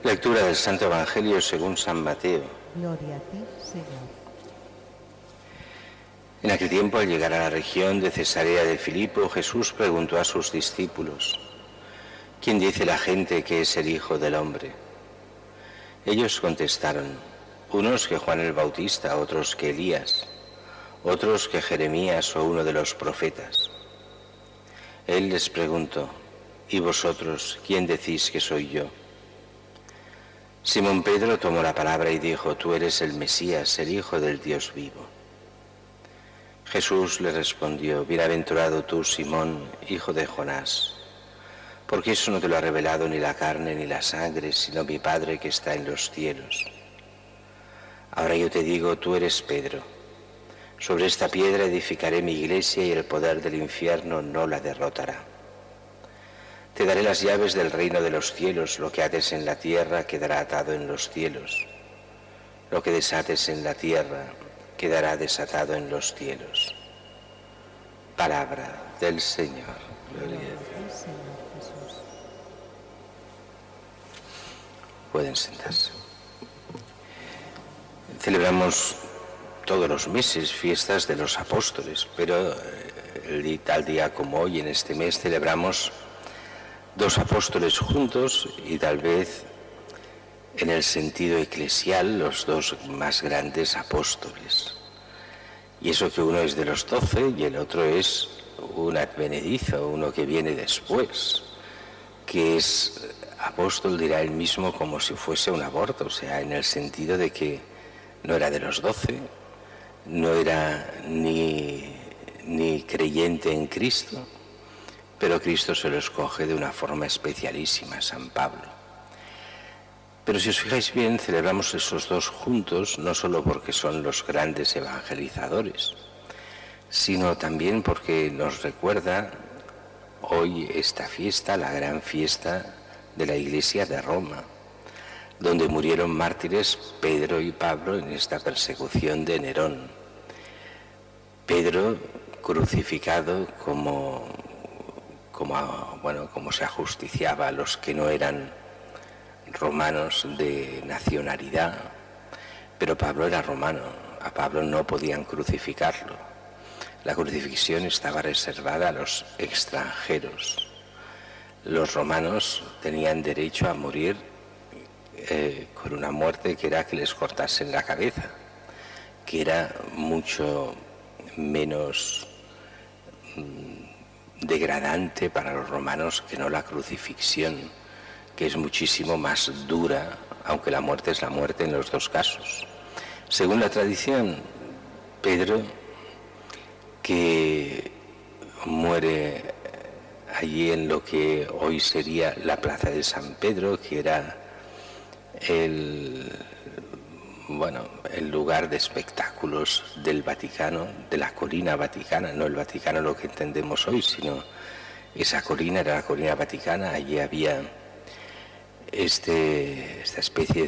Lectura del Santo Evangelio según San Mateo. Gloria a ti, Señor. En aquel tiempo, al llegar a la región de Cesarea de Filipo, Jesús preguntó a sus discípulos: ¿Quién dice la gente que es el Hijo del Hombre? Ellos contestaron: unos que Juan el Bautista, otros que Elías, otros que Jeremías o uno de los profetas. Él les preguntó: ¿y vosotros quién decís que soy yo? Simón Pedro tomó la palabra y dijo: tú eres el Mesías, el Hijo del Dios vivo. Jesús le respondió: bienaventurado tú, Simón, hijo de Jonás, porque eso no te lo ha revelado ni la carne ni la sangre, sino mi Padre que está en los cielos. Ahora yo te digo, tú eres Pedro. Sobre esta piedra edificaré mi iglesia y el poder del infierno no la derrotará. Te daré las llaves del reino de los cielos. Lo que ates en la tierra quedará atado en los cielos. Lo que desates en la tierra quedará desatado en los cielos. Palabra del Señor. Gloria a Dios. Señor Jesús. Pueden sentarse. Celebramos todos los meses fiestas de los apóstoles, pero tal día como hoy, en este mes, celebramos dos apóstoles juntos y tal vez en el sentido eclesial los dos más grandes apóstoles. Y eso que uno es de los 12 y el otro es un advenedizo, uno que viene después, que es apóstol, dirá él mismo, como si fuese un aborto, o sea, en el sentido de que no era de los 12, no era ni creyente en Cristo, pero Cristo se lo escoge de una forma especialísima, San Pablo. Pero si os fijáis bien, celebramos esos dos juntos, no solo porque son los grandes evangelizadores, sino también porque nos recuerda hoy esta fiesta, la gran fiesta de la Iglesia de Roma, donde murieron mártires Pedro y Pablo en esta persecución de Nerón. Pedro crucificado como se ajusticiaba a los que no eran romanos de nacionalidad, pero Pablo era romano, a Pablo no podían crucificarlo. La crucifixión estaba reservada a los extranjeros. Los romanos tenían derecho a morir con una muerte que era que les cortasen la cabeza, que era mucho menos degradante para los romanos que no la crucifixión, que es muchísimo más dura, aunque la muerte es la muerte en los dos casos. Según la tradición, Pedro, que muere allí en lo que hoy sería la Plaza de San Pedro, que era el lugar de espectáculos del Vaticano, de la colina vaticana, no el Vaticano lo que entendemos hoy, sino esa colina era la colina vaticana. Allí había esta especie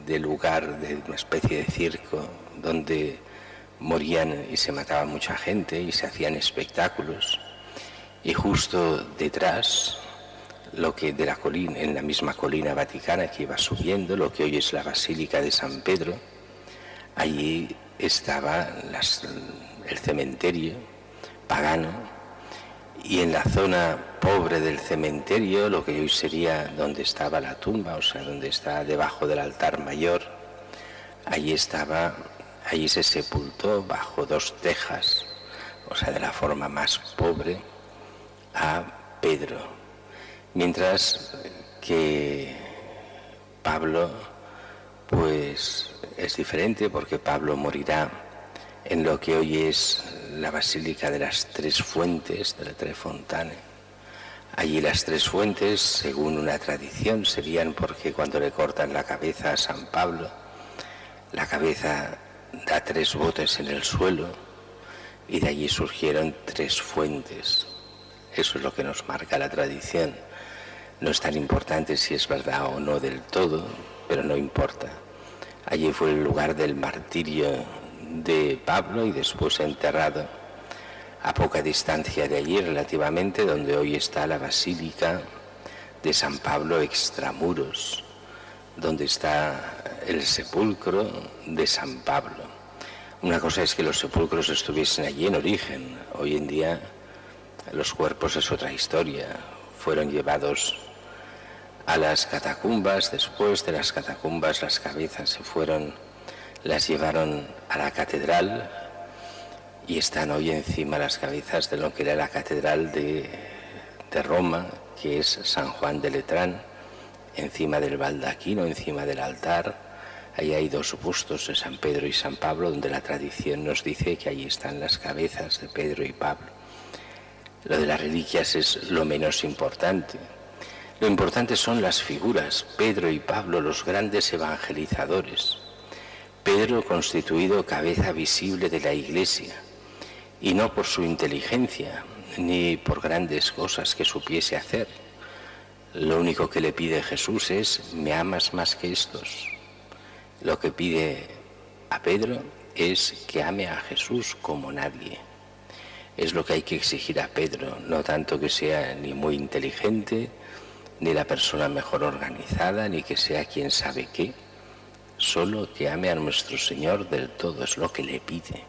de lugar, de una especie de circo, donde morían y se mataba mucha gente y se hacían espectáculos. Y justo detrás, de la colina, en la misma colina vaticana que iba subiendo, lo que hoy es la Basílica de San Pedro, allí estaba el cementerio pagano, y en la zona pobre del cementerio, lo que hoy sería donde estaba la tumba, o sea, donde está debajo del altar mayor, allí se sepultó bajo dos tejas, o sea, de la forma más pobre, a Pedro. Mientras que Pablo, pues es diferente, porque Pablo morirá en lo que hoy es la Basílica de las Tres Fuentes, de la Tre Fontane. Allí las tres fuentes, según una tradición, serían porque cuando le cortan la cabeza a San Pablo, la cabeza da 3 botes en el suelo y de allí surgieron 3 fuentes. Eso es lo que nos marca la tradición. No es tan importante si es verdad o no del todo, pero no importa. Allí fue el lugar del martirio de Pablo y después enterrado a poca distancia de allí relativamente, donde hoy está la Basílica de San Pablo extramuros, donde está el sepulcro de San Pablo. Una cosa es que los sepulcros estuviesen allí en origen. Hoy en día los cuerpos es otra historia. Fueron llevados a las catacumbas, después de las catacumbas las cabezas las llevaron a la catedral y están hoy encima las cabezas de lo que era la catedral de Roma, que es San Juan de Letrán, encima del baldaquino, encima del altar. Ahí hay dos bustos de San Pedro y San Pablo, donde la tradición nos dice que allí están las cabezas de Pedro y Pablo. Lo de las reliquias es lo menos importante. Lo importante son las figuras. Pedro y Pablo, los grandes evangelizadores. Pedro constituido cabeza visible de la Iglesia, y no por su inteligencia, ni por grandes cosas que supiese hacer. Lo único que le pide Jesús es: ¿me amas más que estos? Lo que pide a Pedro es que ame a Jesús como nadie. Es lo que hay que exigir a Pedro, no tanto que sea ni muy inteligente, ni la persona mejor organizada, ni que sea quien sabe qué. Solo que ame a nuestro Señor del todo, es lo que le pide.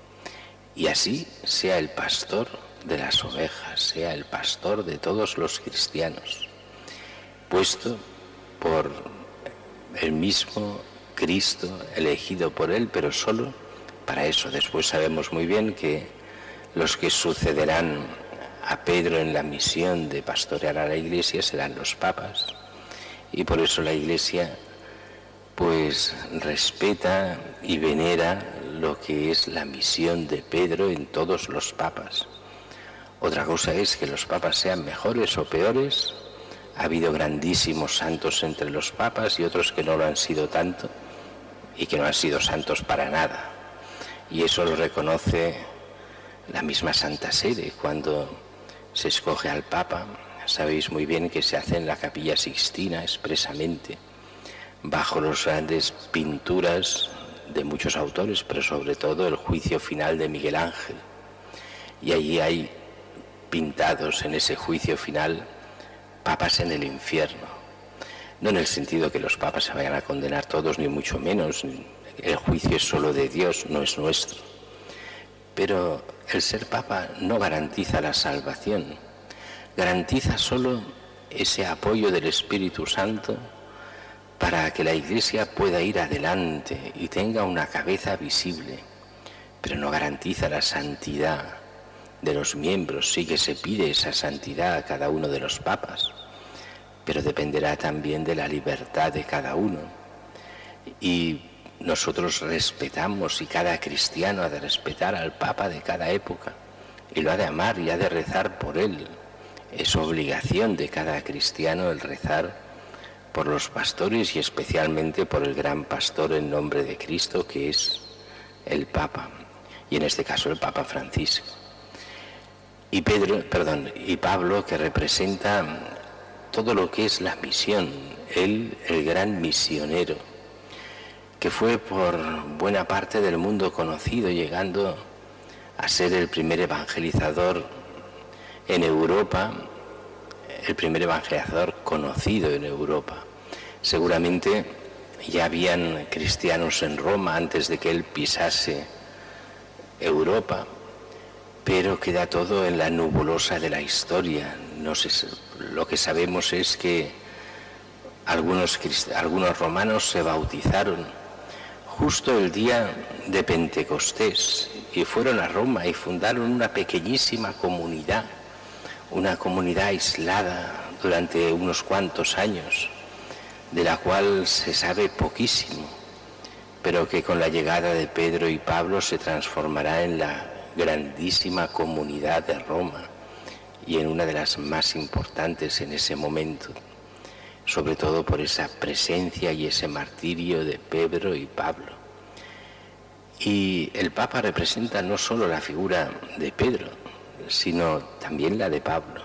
Y así sea el pastor de las ovejas, sea el pastor de todos los cristianos, puesto por el mismo Cristo, elegido por Él, pero solo para eso. Después sabemos muy bien que los que sucederán a Pedro en la misión de pastorear a la Iglesia serán los papas, y por eso la Iglesia pues respeta y venera lo que es la misión de Pedro en todos los papas. Otra cosa es que los papas sean mejores o peores. Ha habido grandísimos santos entre los papas y otros que no lo han sido tanto y que no han sido santos para nada. Y eso lo reconoce la misma Santa Sede cuando se escoge al Papa. Sabéis muy bien que se hace en la Capilla Sixtina expresamente, bajo las grandes pinturas de muchos autores, pero sobre todo el Juicio Final de Miguel Ángel. Y allí hay pintados en ese juicio final papas en el infierno. No en el sentido que los papas se vayan a condenar todos, ni mucho menos. El juicio es solo de Dios, no es nuestro. Pero el ser papa no garantiza la salvación. Garantiza solo ese apoyo del Espíritu Santo para que la Iglesia pueda ir adelante y tenga una cabeza visible, pero no garantiza la santidad de los miembros. Sí que se pide esa santidad a cada uno de los papas, pero dependerá también de la libertad de cada uno. Y nosotros respetamos, y cada cristiano ha de respetar al Papa de cada época, y lo ha de amar y ha de rezar por él. Es obligación de cada cristiano el rezar por los pastores y especialmente por el gran pastor en nombre de Cristo, que es el Papa, y en este caso el Papa Francisco. Y Pablo, que representa todo lo que es la misión, él, el gran misionero, que fue por buena parte del mundo conocido, llegando a ser el primer evangelizador en Europa, el primer evangelizador conocido en Europa. Seguramente ya habían cristianos en Roma antes de que él pisase Europa, pero queda todo en la nebulosa de la historia. No sé, lo que sabemos es que algunos romanos se bautizaron justo el día de Pentecostés y fueron a Roma y fundaron una pequeñísima comunidad, una comunidad aislada durante unos cuantos años, de la cual se sabe poquísimo, pero que con la llegada de Pedro y Pablo se transformará en la grandísima comunidad de Roma y en una de las más importantes en ese momento, sobre todo por esa presencia y ese martirio de Pedro y Pablo. Y el Papa representa no solo la figura de Pedro, sino también la de Pablo.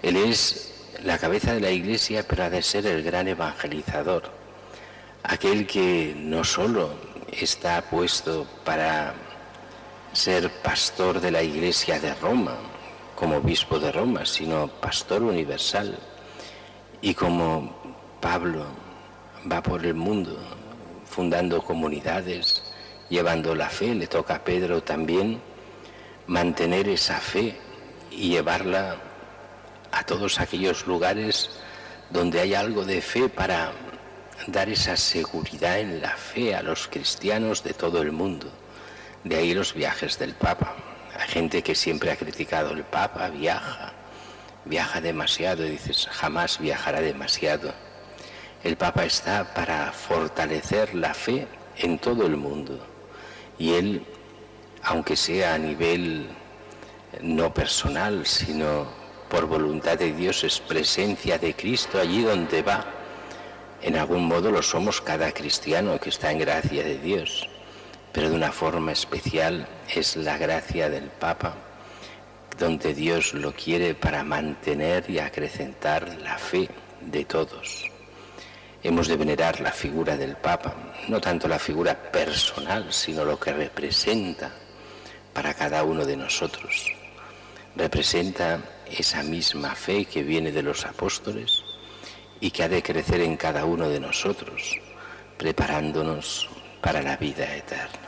Él es la cabeza de la Iglesia, pero ha de ser el gran evangelizador, aquel que no solo está puesto para ser pastor de la Iglesia de Roma, como obispo de Roma, sino pastor universal. Y como Pablo va por el mundo fundando comunidades, llevando la fe. Le toca a Pedro también mantener esa fe y llevarla a todos aquellos lugares donde hay algo de fe, para dar esa seguridad en la fe a los cristianos de todo el mundo. De ahí los viajes del Papa. Hay gente que siempre ha criticado el Papa, viaja demasiado, y dices, jamás viajará demasiado. El Papa está para fortalecer la fe en todo el mundo, y él, aunque sea a nivel no personal, sino por voluntad de Dios, es presencia de Cristo allí donde va. En algún modo lo somos cada cristiano que está en gracia de Dios, pero de una forma especial es la gracia del Papa, donde Dios lo quiere para mantener y acrecentar la fe de todos. Hemos de venerar la figura del Papa, no tanto la figura personal, sino lo que representa para cada uno de nosotros. Representa esa misma fe que viene de los apóstoles y que ha de crecer en cada uno de nosotros, preparándonos para la vida eterna.